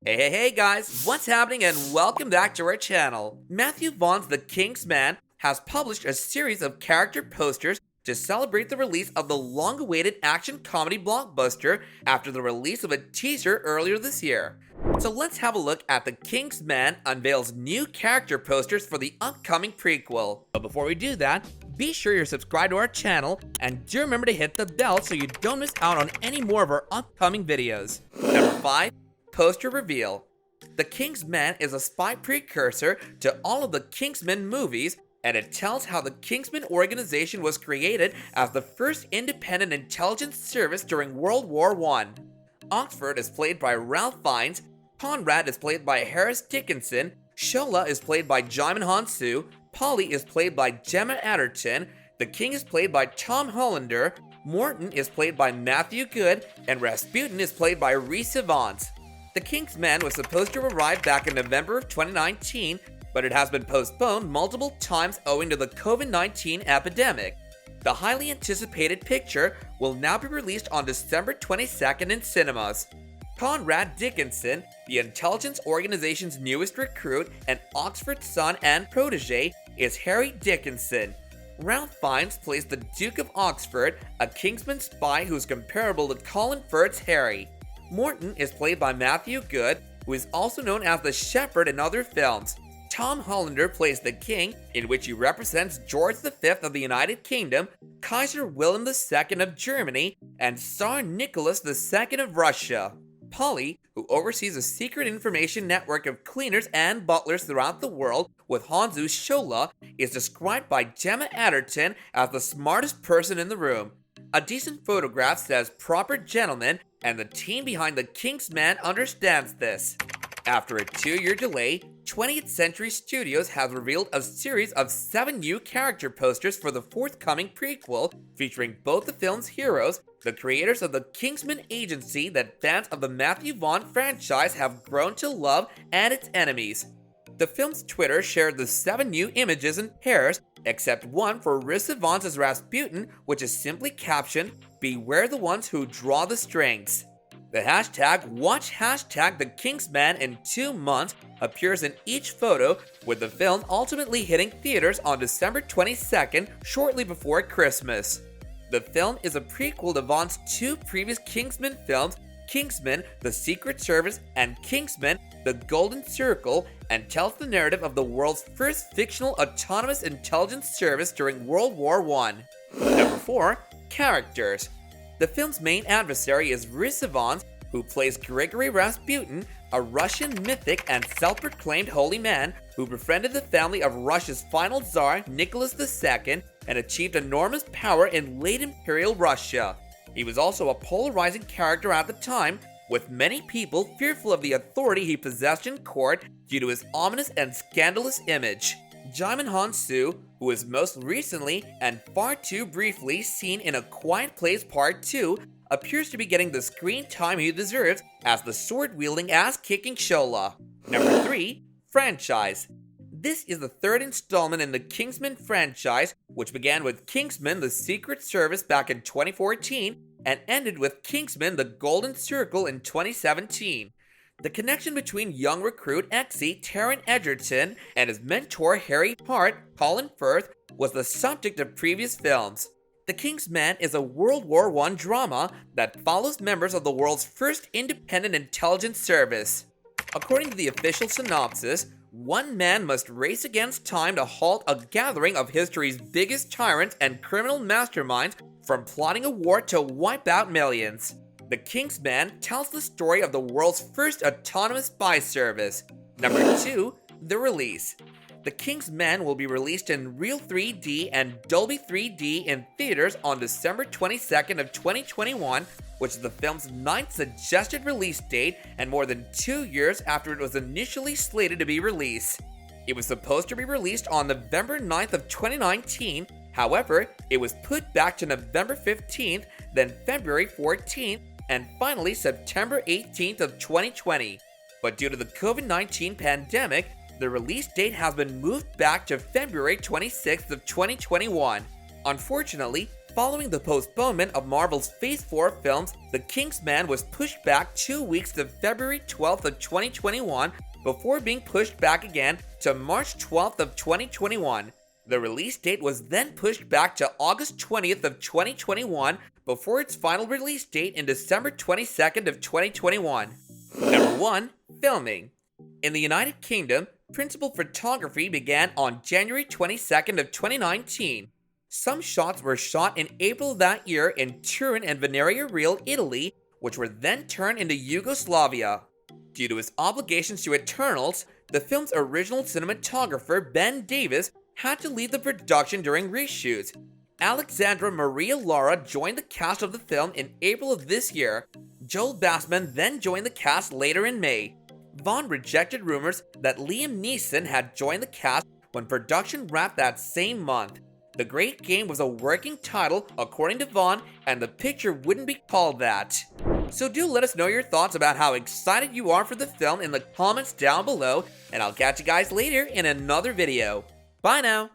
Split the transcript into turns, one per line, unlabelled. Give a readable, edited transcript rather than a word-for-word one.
Hey guys, what's happening and welcome back to our channel. Matthew Vaughn's The King's Man has published a series of character posters to celebrate the release of the long-awaited action comedy blockbuster after the release of a teaser earlier this year. So let's have a look at The King's Man unveils new character posters for the upcoming prequel. But before we do that, be sure you're subscribed to our channel and do remember to hit the bell so you don't miss out on any more of our upcoming videos. Number 5. Poster reveal. The King's Man is a spy precursor to all of the Kingsman movies, and it tells how the Kingsman organization was created as the first independent intelligence service during World War I. Oxford is played by Ralph Fiennes, Conrad is played by Harris Dickinson, Shola is played by Jaimin Hansu, Polly is played by Gemma Arterton, the King is played by Tom Hollander, Morton is played by Matthew Goode, and Rasputin is played by Rhys Ifans. The King's Man was supposed to arrive back in November of 2019, but it has been postponed multiple times owing to the COVID-19 epidemic. The highly anticipated picture will now be released on December 22nd in cinemas. Conrad Dickinson, the intelligence organization's newest recruit and Oxford's son and protege, is Harry Dickinson. Ralph Fiennes plays the Duke of Oxford, a Kingsman spy who's comparable to Colin Firth's Harry. Morton is played by Matthew Goode, who is also known as the Shepherd in other films. Tom Hollander plays the King, in which he represents George V of the United Kingdom, Kaiser Wilhelm II of Germany, and Tsar Nicholas II of Russia. Polly, who oversees a secret information network of cleaners and butlers throughout the world with Hansu's Shola, is described by Gemma Arterton as the smartest person in the room. A decent photograph says proper gentleman, and the team behind The King's Man understands this. After a 2-year delay, 20th Century Studios has revealed a series of 7 new character posters for the forthcoming prequel, featuring both the film's heroes, the creators of the Kingsman agency that fans of the Matthew Vaughn franchise have grown to love, and its enemies. The film's Twitter shared the 7 new images in pairs, except one for Rhys Ifans as Rasputin, which is simply captioned, "Beware the ones who draw the strings." The hashtag #WatchThe King's Man in 2 months appears in each photo, with the film ultimately hitting theaters on December 22nd, shortly before Christmas. The film is a prequel to Vaughn's 2 previous Kingsman films, Kingsman: The Secret Service and Kingsman: The Golden Circle, and tells the narrative of the world's first fictional autonomous intelligence service during World War I. Number 4. Characters. The film's main adversary is Rhys Ifans, who plays Grigory Rasputin, a Russian mythic and self-proclaimed holy man who befriended the family of Russia's final Tsar, Nicholas II, and achieved enormous power in late Imperial Russia. He was also a polarizing character at the time, with many people fearful of the authority he possessed in court due to his ominous and scandalous image. Jaimin Hansu, who is most recently and far too briefly seen in A Quiet Place Part 2, appears to be getting the screen time he deserves as the sword-wielding, ass-kicking Shola. Number 3. Franchise. This is the 3rd installment in the Kingsman franchise, which began with Kingsman: The Secret Service back in 2014 and ended with Kingsman: The Golden Circle in 2017. The connection between young recruit Exie Taron Egerton and his mentor Harry Hart, Colin Firth, was the subject of previous films. The King's Man is a World War I drama that follows members of the world's first independent intelligence service. According to the official synopsis, one man must race against time to halt a gathering of history's biggest tyrants and criminal masterminds from plotting a war to wipe out millions. The King's Man tells the story of the world's first autonomous spy service. Number 2. The release. The King's Man will be released in Real 3D and Dolby 3D in theaters on December 22nd of 2021, which is the film's 9th suggested release date and more than 2 years after it was initially slated to be released. It was supposed to be released on November 9th of 2019, however, it was put back to November 15th, then February 14th, and finally September 18th of 2020. But due to the COVID-19 pandemic, the release date has been moved back to February 26th of 2021. Unfortunately, Following the postponement of Marvel's Phase 4 films, The Kingsman was pushed back 2 weeks to February 12th of 2021 before being pushed back again to March 12th of 2021. The release date was then pushed back to August 20th of 2021 before its final release date in December 22nd of 2021. Number 1. Filming. In the United Kingdom, principal photography began on January 22nd of 2019. Some shots were shot in April of that year in Turin and Veneria Real, Italy, which were then turned into Yugoslavia. Due to his obligations to Eternals, the film's original cinematographer Ben Davis had to leave the production during reshoots. Alexandra Maria Lara joined the cast of the film in April of this year. Joel Bassman then joined the cast later in May. Vaughn rejected rumors that Liam Neeson had joined the cast when production wrapped that same month. The Great Game was a working title according to Vaughn, and the picture wouldn't be called that. So do let us know your thoughts about how excited you are for the film in the comments down below, and I'll catch you guys later in another video. Bye now!